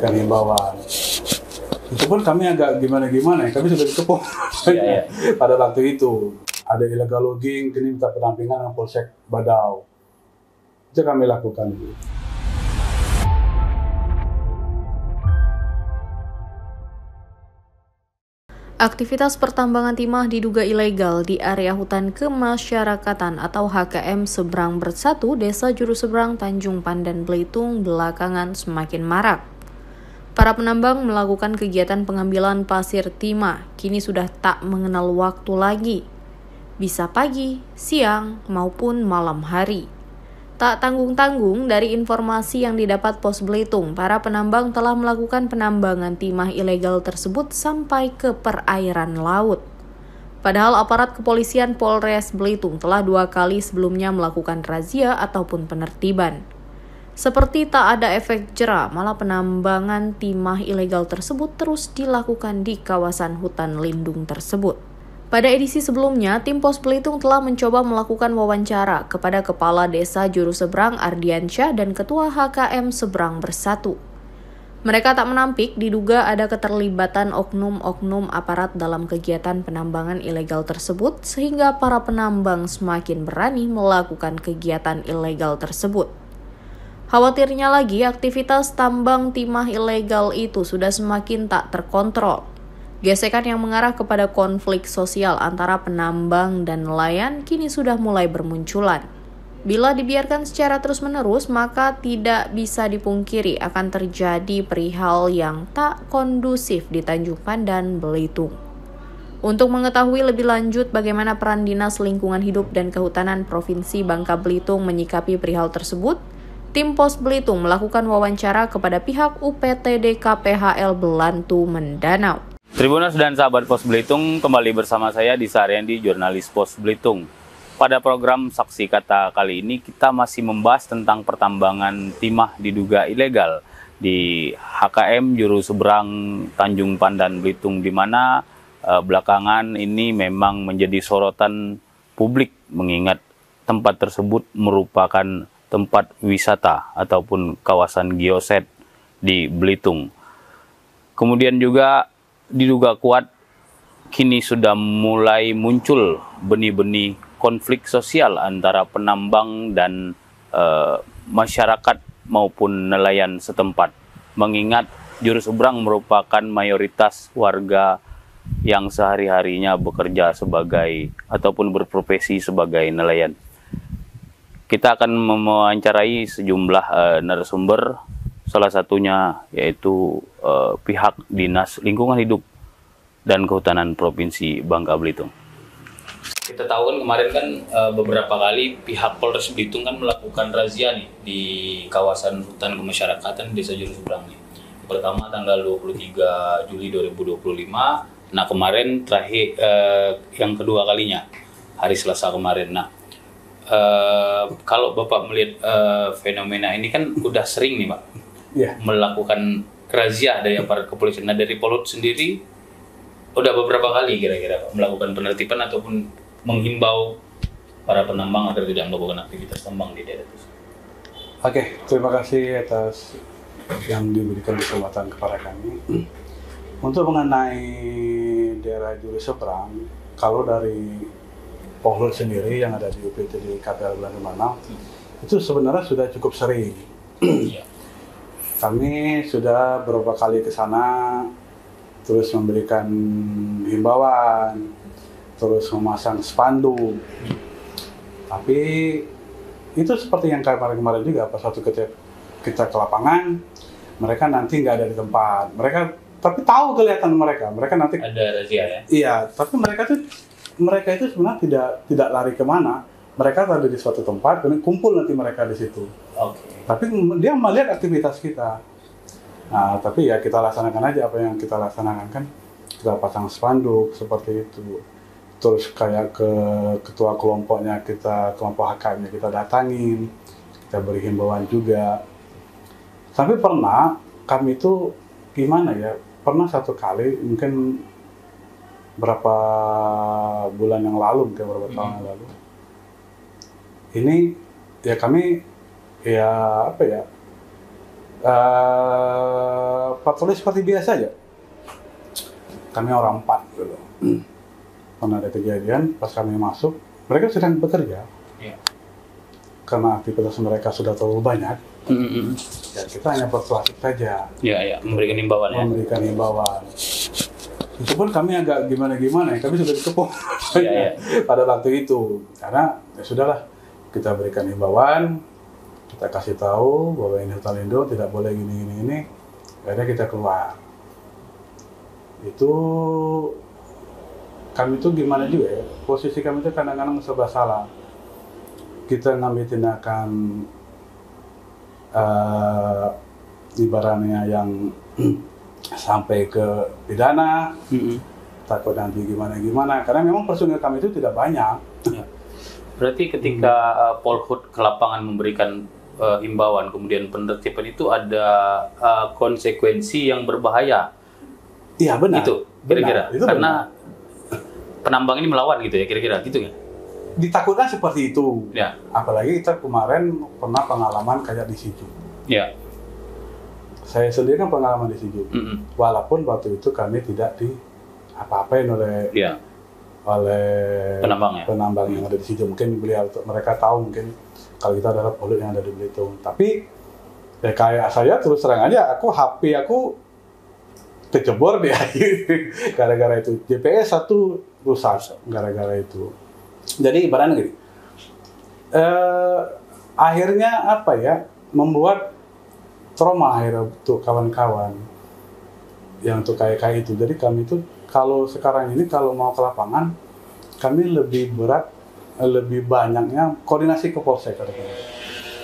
memberikan himbauan. Itu pun kami agak gimana-gimana ya, kami sudah dikepung. Iya. Pada waktu itu ada illegal logging, kini minta pendampingan dengan Polsek Badau. Itu kami lakukan. Aktivitas pertambangan timah diduga ilegal di area hutan kemasyarakatan atau HKM Seberang Bersatu, Desa Juru Seberang, Tanjung Pandan, Belitung belakangan semakin marak. Para penambang melakukan kegiatan pengambilan pasir timah kini sudah tak mengenal waktu lagi. Bisa pagi, siang, maupun malam hari. Tak tanggung-tanggung dari informasi yang didapat Pos Belitung, para penambang telah melakukan penambangan timah ilegal tersebut sampai ke perairan laut. Padahal aparat kepolisian Polres Belitung telah 2 kali sebelumnya melakukan razia ataupun penertiban. Seperti tak ada efek jera, malah penambangan timah ilegal tersebut terus dilakukan di kawasan hutan lindung tersebut. Pada edisi sebelumnya, tim Pos Belitung telah mencoba melakukan wawancara kepada Kepala Desa Juru Seberang Ardiansyah dan Ketua HKM Seberang Bersatu. Mereka tak menampik diduga ada keterlibatan oknum-oknum aparat dalam kegiatan penambangan ilegal tersebut sehingga para penambang semakin berani melakukan kegiatan ilegal tersebut. Khawatirnya lagi, aktivitas tambang timah ilegal itu sudah semakin tak terkontrol. Gesekan yang mengarah kepada konflik sosial antara penambang dan nelayan kini sudah mulai bermunculan. Bila dibiarkan secara terus-menerus, maka tidak bisa dipungkiri akan terjadi perihal yang tak kondusif di Tanjung Pandan, Belitung. Untuk mengetahui lebih lanjut bagaimana peran Dinas Lingkungan Hidup dan Kehutanan Provinsi Bangka Belitung menyikapi perihal tersebut, tim Pos Belitung melakukan wawancara kepada pihak UPTD KPHL Belantu Mendanau. Tribuners dan sahabat Pos Belitung, kembali bersama saya Disa Ariandi, jurnalis Pos Belitung. Pada program Saksi Kata kali ini kita masih membahas tentang pertambangan timah diduga ilegal di HKM Juru Seberang Tanjung Pandan, Belitung, di mana belakangan ini memang menjadi sorotan publik mengingat tempat tersebut merupakan tempat wisata ataupun kawasan geoset di Belitung. Kemudian juga diduga kuat kini sudah mulai muncul benih-benih konflik sosial antara penambang dan masyarakat maupun nelayan setempat. Mengingat Juru Seberang merupakan mayoritas warga yang sehari-harinya bekerja sebagai ataupun berprofesi sebagai nelayan. Kita akan mewawancarai sejumlah narasumber, salah satunya yaitu pihak Dinas Lingkungan Hidup dan Kehutanan Provinsi Bangka Belitung. Kita tahu kan kemarin kan beberapa kali pihak Polres Belitung kan melakukan razia nih di kawasan hutan kemasyarakatan Desa Juru Seberang nih. Pertama tanggal 23 Juli 2025. Nah kemarin terakhir yang kedua kalinya hari Selasa kemarin. Nah kalau Bapak melihat fenomena ini kan udah sering nih Pak. Yeah. Melakukan razia dari aparat kepolisian. Nah dari Polhut sendiri udah beberapa kali kira-kira melakukan penertiban ataupun menghimbau para penambang agar tidak melakukan aktivitas tambang di daerah tersebut. Oke, terima kasih atas yang diberikan kesempatan kepada kami. Untuk mengenai daerah Juru Seberang, kalau dari Polhut sendiri yang ada di UPTD KPHL Belantu Mendanau, itu sebenarnya sudah cukup sering. Kami sudah beberapa kali ke sana, terus memberikan himbauan, terus memasang spanduk. Tapi itu seperti yang kemarin juga, pas waktu kita ke lapangan, mereka nanti nggak ada di tempat. Tapi tahu kelihatan mereka nanti ada razia ya? Iya, tapi mereka itu sebenarnya tidak lari kemana. Mereka ada di suatu tempat, kemudian kumpul nanti mereka di situ. Okay. Tapi dia melihat aktivitas kita. Nah, tapi ya kita laksanakan aja apa yang kita laksanakan kan. Kita pasang spanduk seperti itu. Terus kayak ke ketua kelompoknya kelompok HKM-nya kita datangin. Kita beri himbauan juga. Sampai pernah kami itu gimana ya? Pernah satu kali mungkin berapa bulan yang lalu, mungkin beberapa tahun yang lalu. Ini ya kami ya apa ya patroli seperti biasa aja. Kami orang 4 gitu. Pernah ada kejadian pas kami masuk, mereka sedang bekerja. Iya. Karena aktivitas mereka sudah terlalu banyak, ya kita hanya persuasif saja. Iya, memberikan himbauan ya. Memberikan himbauan. Itu pun kami agak gimana ya, kami sudah dikepung Iya. pada waktu itu. Karena ya sudahlah, kita berikan himbauan, kita kasih tahu bahwa ini hutan lindung, tidak boleh gini. Akhirnya kita keluar. Itu kami itu gimana juga ya, posisi kami itu kadang-kadang serba salah. Kita ngambil tindakan ibaratnya yang sampai ke pidana, takut nanti gimana, karena memang personil kami itu tidak banyak. Ya. Berarti ketika Polhut ke lapangan memberikan himbauan, kemudian penertiban itu ada konsekuensi yang berbahaya. Iya benar. Itu kira-kira karena benar. penambang ini melawan gitu ya, kira-kira gitu ya. Ditakutkan seperti itu. Ya. Apalagi kita kemarin pernah pengalaman kayak di Sijuk. Ya. Saya sendiri kan pengalaman di Sijuk. Walaupun waktu itu kami tidak di apa-apain oleh penambang yang ada di Sijuk. Mungkin mereka tahu mungkin kalau kita adalah Polhut yang ada di Belitung. Tapi ya kayak saya terus terang aja, HP aku tercebur di air gara-gara itu. GPS 1 rusak gara-gara itu. Jadi ibaratnya gini, akhirnya apa ya, membuat trauma akhirnya untuk kawan-kawan yang untuk kayak itu. Jadi kami itu kalau sekarang ini kalau mau ke lapangan, kami lebih banyaknya koordinasi ke Polsek.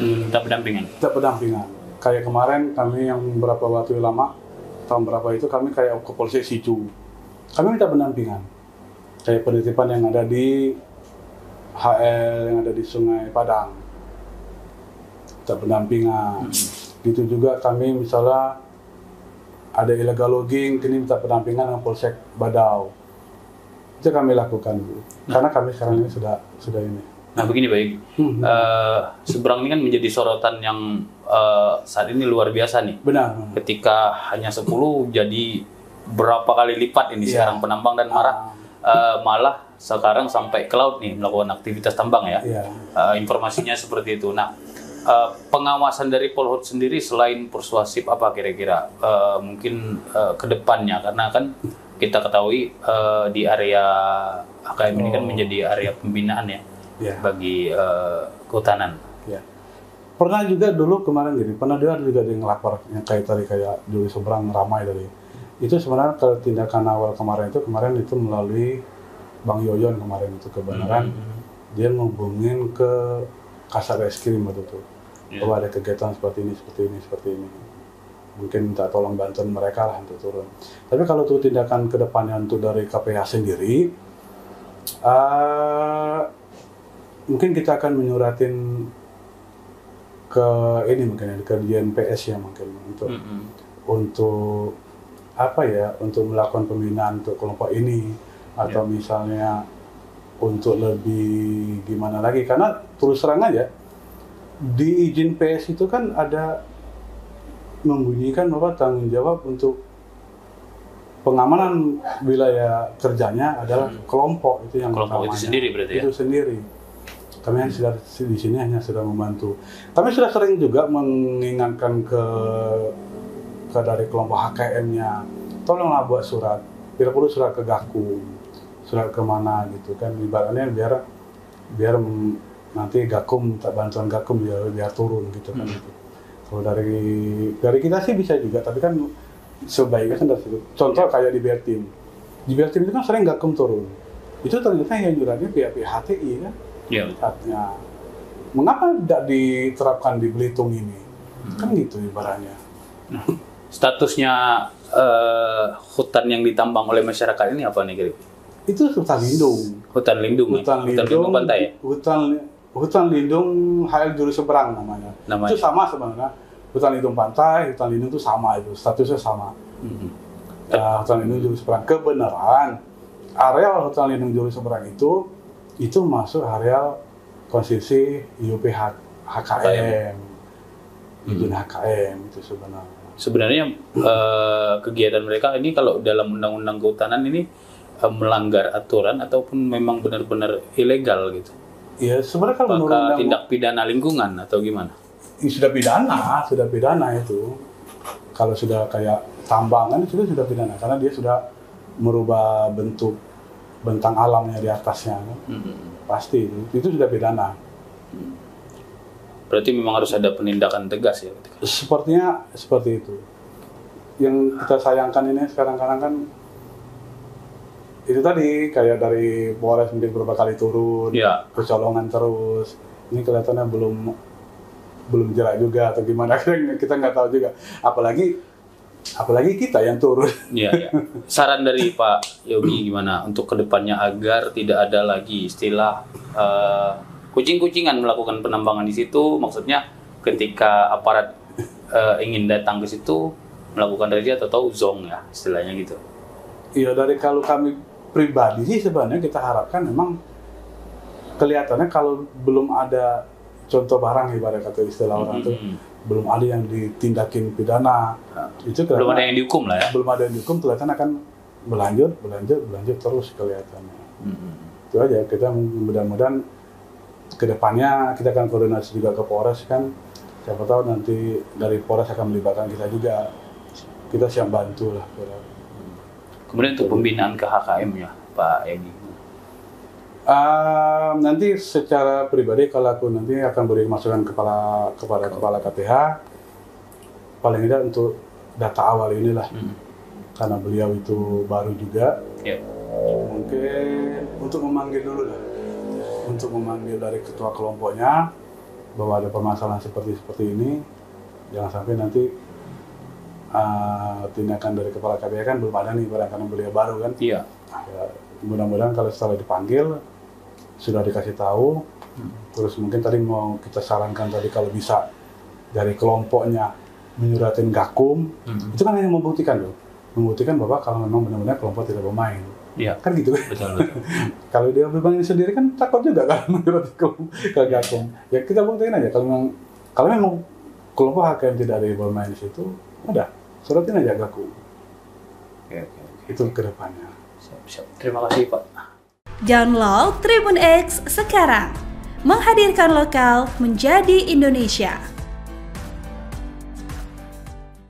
Minta pendampingan. Kayak kemarin kami yang beberapa waktu lama, tahun berapa itu kami kayak ke Polsek Sicu. Kami minta pendampingan. Kayak penertiban yang ada di HL, yang ada di Sungai Padang. Minta pendampingan. Gitu juga kami misalnya ada illegal logging, kini minta pendampingan dengan Polsek Badau. Itu kami lakukan. Karena kami sekarang ini sudah ini. Nah begini Baik, seberang ini kan menjadi sorotan yang saat ini luar biasa nih. Benar. Ketika hanya 10 jadi berapa kali lipat ini sekarang penambang dan malah sekarang sampai ke laut nih melakukan aktivitas tambang ya. Informasinya seperti itu. Nah pengawasan dari Polhut sendiri selain persuasif apa kira-kira mungkin ke depannya, karena kan kita ketahui di area HKM ini kan menjadi area pembinaan ya. Bagi kehutanan. Ya. Pernah juga dulu kemarin gini, pernah juga yang ngelapor yang kayak Juli Seberang ramai tadi. Itu sebenarnya kalau tindakan awal kemarin itu melalui Bang Yoyon kemarin itu kebenaran dia menghubungin ke Kasat Reskrim waktu itu. Bahwa ada kegiatan seperti ini. Mungkin minta tolong bantuan mereka lah untuk turun. Tapi kalau itu tindakan ke depannya untuk dari KPH sendiri, mungkin kita akan menyuratin ke ini mungkin ke DNPS ya mungkin untuk apa ya, untuk melakukan pembinaan untuk kelompok ini atau misalnya untuk lebih gimana lagi, karena terus terang aja di izin PS itu kan ada membunyikan bahwa tanggung jawab untuk pengamanan wilayah kerjanya adalah kelompok itu yang kelompok itu sendiri berarti ya? Itu sendiri. Kami di sini hanya sudah membantu. Kami sudah sering juga mengingatkan ke dari kelompok HKM-nya, tolonglah buat surat. Bila perlu surat ke Gakum, surat kemana gitu kan, ibaratnya biar nanti Gakum minta bantuan Gakum biar turun gitu kan. Gitu. Kalau dari kita sih bisa juga, tapi kan sebaiknya kan dari situ. Contoh kayak di Bertim. Di Bertim itu kan sering Gakum turun. Itu ternyata yang nyuratnya pihak-pihak HTI kan. Artinya, mengapa tidak diterapkan di Belitung ini? Kan gitu ibaratnya. Statusnya hutan yang ditambang oleh masyarakat ini apa nih, Grip? Itu hutan lindung. Hutan lindung pantai ya? Hutan lindung HL Juru Seberang namanya. Itu sama sebenarnya. Hutan lindung pantai, hutan lindung itu sama itu, statusnya sama. Hutan lindung Juru Seberang. Kebenaran, areal hutan lindung Juru Seberang itu masuk areal konsesi IUP HKM. Izin HKM itu sebenarnya. sebenarnya kegiatan mereka ini kalau dalam undang-undang kehutanan ini melanggar aturan ataupun memang benar-benar ilegal gitu? Ya sebenarnya kalau menurut apakah tindak pidana lingkungan atau gimana? Ya, sudah pidana itu. Kalau sudah kayak tambangan itu sudah pidana karena dia sudah merubah bentuk bentang alamnya di atasnya kan? Pasti itu sudah pidana. Berarti memang harus ada penindakan tegas ya? Sepertinya seperti itu. Yang kita sayangkan ini sekarang kan itu tadi kayak dari Polres mungkin beberapa kali turun, ya. kecolongan terus. Ini kelihatannya belum jerak juga atau gimana, kita nggak tahu juga. Apalagi kita yang turun. Iya. Saran dari Pak Yogi gimana untuk kedepannya agar tidak ada lagi istilah kucing-kucingan melakukan penambangan di situ? Maksudnya ketika aparat ingin datang ke situ melakukan razia atau zong ya istilahnya gitu. Iya, dari kalau kami pribadi sih sebenarnya kita harapkan memang kelihatannya kalau belum ada contoh barang ibarat kata istilah orang tuh belum ada yang ditindakin pidana, itu belum ada yang dihukum lah ya. Belum ada yang dihukum, kelihatan akan berlanjut terus kelihatannya. Itu aja, kita mudah-mudahan kedepannya kita akan koordinasi juga ke Polres kan, siapa tahu nanti dari Polres akan melibatkan kita juga, kita siap bantu lah. Kemudian untuk pembinaan ke HKM-nya Pak Yogi? Nanti secara pribadi kalau aku nanti akan beri masukan kepada kepala KTH paling tidak untuk data awal inilah karena beliau itu baru juga mungkin untuk memanggil dulu lah, untuk memanggil dari ketua kelompoknya bahwa ada permasalahan seperti ini, jangan sampai nanti tindakan dari kepala KTH kan belum ada nih karena beliau baru kan. Iya. Ya, mudah-mudahan kalau setelah dipanggil sudah dikasih tahu, terus mungkin tadi mau kita sarankan tadi kalau bisa dari kelompoknya menyuratin Gakum, itu kan yang membuktikan bahwa kalau memang benar-benar kelompok tidak bermain, kan gitu. Betul. Kalau dia bermain sendiri kan takut juga kan menyurati ke Gakum. Ya kita buktiin aja kalau memang kelompok HKM tidak ada yang bermain di situ, udah suratin aja Gakum. Oke. Itu kedepannya. Siap. Terima kasih Pak. Download Tribun X sekarang, menghadirkan lokal menjadi Indonesia.